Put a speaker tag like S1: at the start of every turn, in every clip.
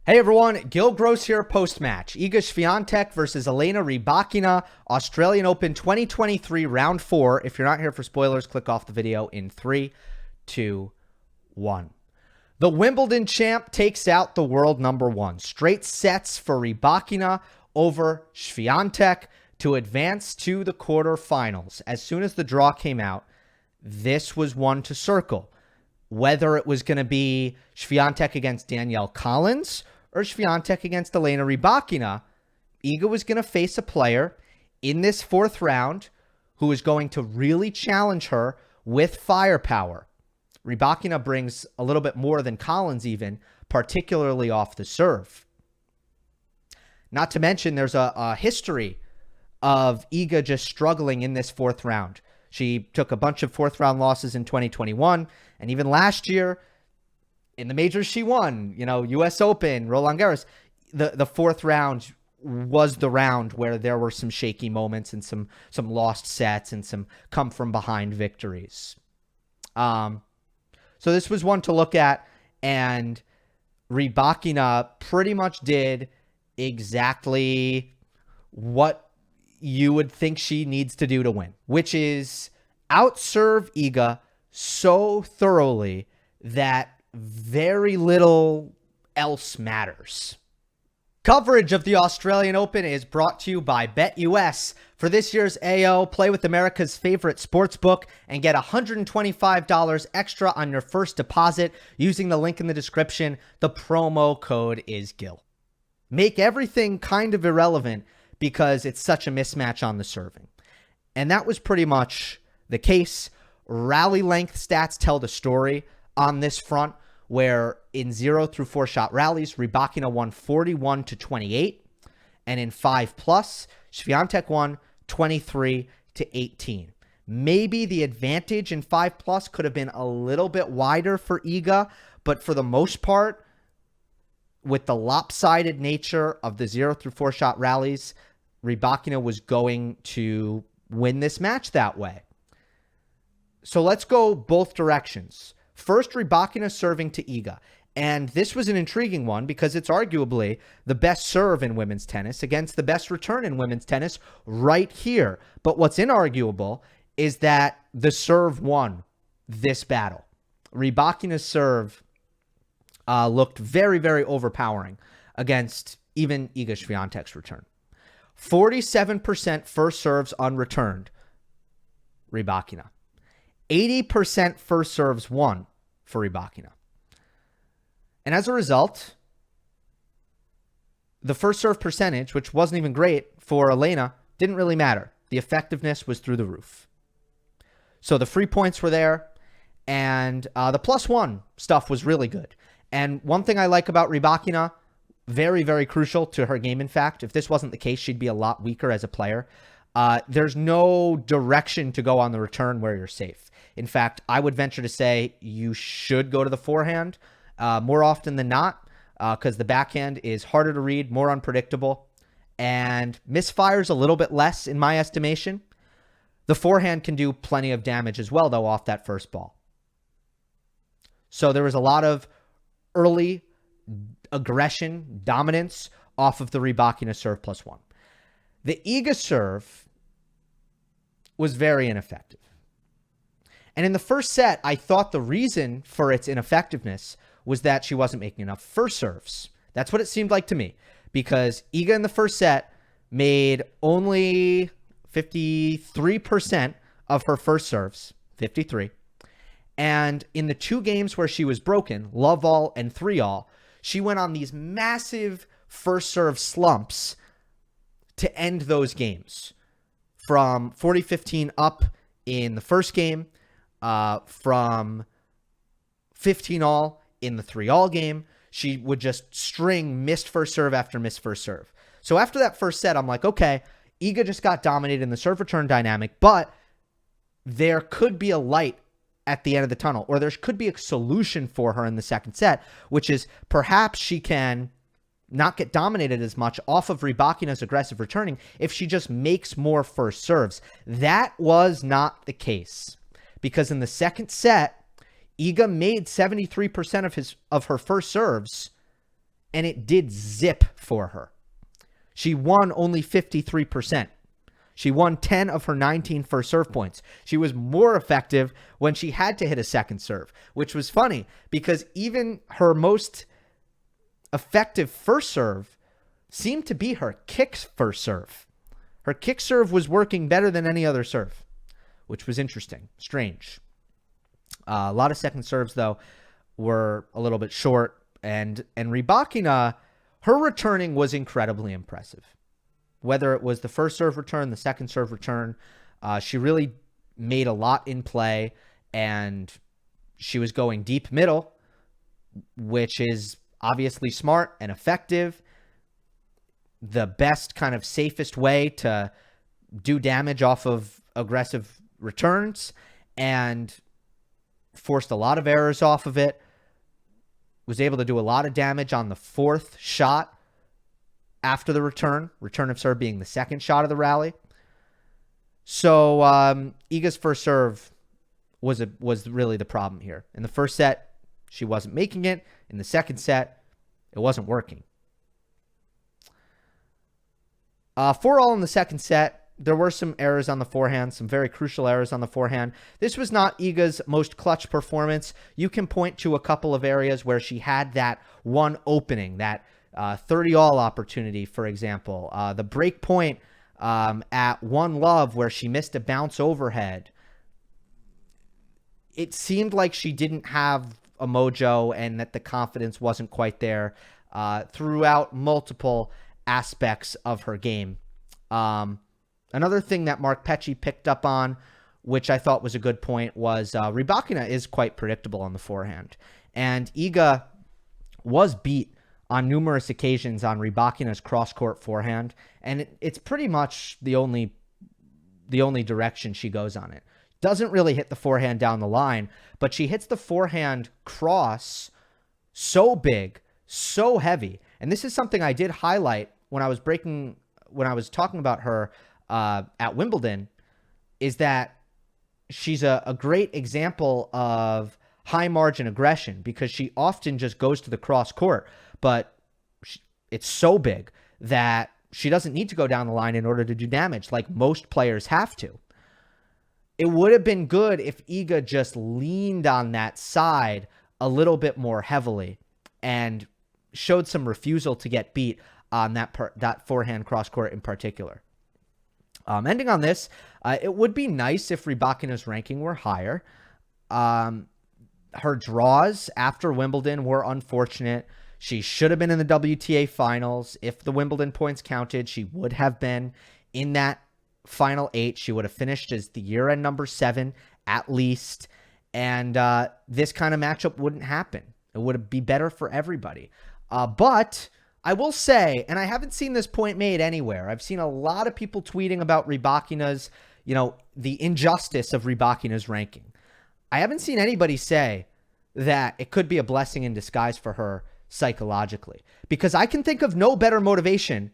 S1: Hey everyone, Gill Gross here post-match. Iga Swiatek versus Elena Rybakina, Australian Open 2023 round 4. If you're not here for spoilers, click off the video in 3, 2, 1. The Wimbledon champ takes out the world number 1. Straight sets for Rybakina over Swiatek to advance to the quarterfinals. As soon as the draw came out, this was one to circle. Whether it was going to be Swiatek against Danielle Collins or Swiatek against Elena Rybakina, Iga was going to face a player in this fourth round who is going to really challenge her with firepower. Rybakina brings a little bit more than Collins even, particularly off the serve. Not to mention there's a history of Iga just struggling in this fourth round. She took a bunch of fourth round losses in 2021, and even last year, in the majors she won, U.S. Open, Roland Garros, the fourth round was the round where there were some shaky moments and some lost sets and some come from behind victories. So this was one to look at, and Rybakina pretty much did exactly what you would think she needs to do to win, which is outserve Iga so thoroughly that very little else matters. Coverage of the Australian Open is brought to you by BetUS. For this year's AO, play with America's favorite sportsbook and get $125 extra on your first deposit using the link in the description. The promo code is GIL. Make everything kind of irrelevant because it's such a mismatch on the serving. And that was pretty much the case. Rally length stats tell the story on this front, where in 0 through 4 shot rallies, Rybakina won 41-28, and in 5+, Swiatek won 23-18. Maybe the advantage in 5+ could have been a little bit wider for Iga, but for the most part, with the lopsided nature of the 0 through 4 shot rallies, Rybakina was going to win this match that way. So let's go both directions. First, Rybakina serving to Iga. And this was an intriguing one because it's arguably the best serve in women's tennis against the best return in women's tennis right here. But what's inarguable is that the serve won this battle. Rybakina's serve looked very, very overpowering against even Iga Swiatek's return. 47% first serves unreturned, Rybakina. 80% first serves won for Rybakina. And as a result, the first serve percentage, which wasn't even great for Elena, didn't really matter. The effectiveness was through the roof. So the free points were there, and the +1 stuff was really good. And one thing I like about Rybakina, very, very crucial to her game, in fact, if this wasn't the case, she'd be a lot weaker as a player. There's no direction to go on the return where you're safe. In fact, I would venture to say you should go to the forehand more often than not because the backhand is harder to read, more unpredictable, and misfires a little bit less in my estimation. The forehand can do plenty of damage as well, though, off that first ball. So there was a lot of early aggression, dominance off of the Rybakina serve +1. The Iga serve was very ineffective. And in the first set, I thought the reason for its ineffectiveness was that she wasn't making enough first serves. That's what it seemed like to me, because Iga in the first set made only 53% of her first serves, 53. And in the 2 games where she was broken, love all and 3-all, she went on these massive first serve slumps to end those games. From 40-15 up in the first game, from 15-all in the 3-all game, she would just string missed first serve after missed first serve. So after that first set, I'm like, okay, Iga just got dominated in the serve return dynamic, but there could be a light at the end of the tunnel, or there could be a solution for her in the second set, which is perhaps she can not get dominated as much off of Rybakina's aggressive returning if she just makes more first serves. That was not the case, because in the second set, Iga made 73% of her first serves and it did zip for her. She won only 53%. She won 10 of her 19 first serve points. She was more effective when she had to hit a second serve, which was funny because even her most effective first serve seemed to be her kick first serve. Her kick serve was working better than any other serve, which was interesting, strange. A lot of second serves, though, were a little bit short. And Rybakina, her returning was incredibly impressive. Whether it was the first serve return, the second serve return, she really made a lot in play, and she was going deep middle, which is obviously smart and effective. The best kind of safest way to do damage off of aggressive returns, and forced a lot of errors off of it. Was able to do a lot of damage on the fourth shot after the return of serve being the second shot of the rally. So Iga's first serve was really the problem here. In the first set, she wasn't making it. In the second set, it wasn't working. 4-all in the second set. There were some errors on the forehand, some very crucial errors on the forehand. This was not Iga's most clutch performance. You can point to a couple of areas where she had that one opening, that 30-all opportunity, for example. The break point at One Love where she missed a bounce overhead. It seemed like she didn't have a mojo and that the confidence wasn't quite there throughout multiple aspects of her game. Another thing that Mark Pecci picked up on, which I thought was a good point, was Rybakina is quite predictable on the forehand. And Iga was beat on numerous occasions on Rybakina's cross-court forehand, and it's pretty much the only direction she goes on it. Doesn't really hit the forehand down the line, but she hits the forehand cross so big, so heavy. And this is something I did highlight when I was talking about her at Wimbledon, is that she's a great example of high margin aggression because she often just goes to the cross court, but it's so big that she doesn't need to go down the line in order to do damage like most players have to. It would have been good if Iga just leaned on that side a little bit more heavily and showed some refusal to get beat on that forehand cross court in particular. Ending on this, it would be nice if Rybakina's ranking were higher. Her draws after Wimbledon were unfortunate. She should have been in the WTA finals. If the Wimbledon points counted, she would have been in that final 8. She would have finished as the year-end number 7 at least. And this kind of matchup wouldn't happen. It would be better for everybody. But I will say, and I haven't seen this point made anywhere, I've seen a lot of people tweeting about Rybakina's, the injustice of Rybakina's ranking. I haven't seen anybody say that it could be a blessing in disguise for her psychologically, because I can think of no better motivation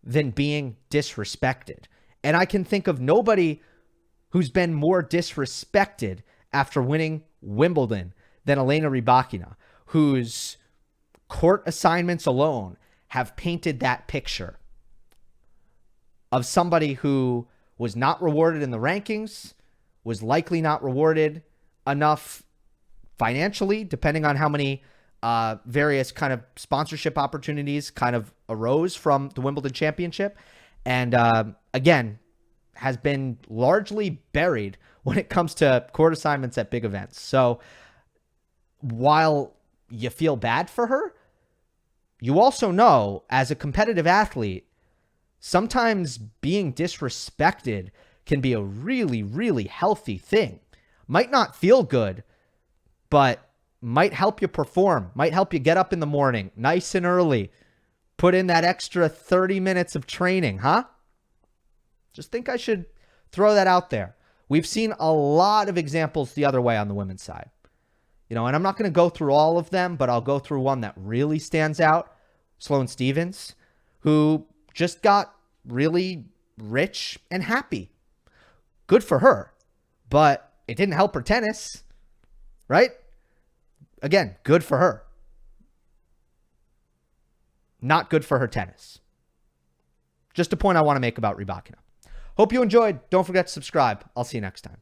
S1: than being disrespected. And I can think of nobody who's been more disrespected after winning Wimbledon than Elena Rybakina, whose court assignments alone have painted that picture of somebody who was not rewarded in the rankings, was likely not rewarded enough financially, depending on how many various kind of sponsorship opportunities kind of arose from the Wimbledon Championship. And again, has been largely buried when it comes to court assignments at big events. So while you feel bad for her, you also know, as a competitive athlete, sometimes being disrespected can be a really, really healthy thing. Might not feel good, but might help you perform, might help you get up in the morning nice and early, put in that extra 30 minutes of training, huh? Just think I should throw that out there. We've seen a lot of examples the other way on the women's side. And I'm not going to go through all of them, but I'll go through one that really stands out. Sloane Stephens, who just got really rich and happy. Good for her, but it didn't help her tennis, right? Again, good for her. Not good for her tennis. Just a point I want to make about Rybakina. Hope you enjoyed. Don't forget to subscribe. I'll see you next time.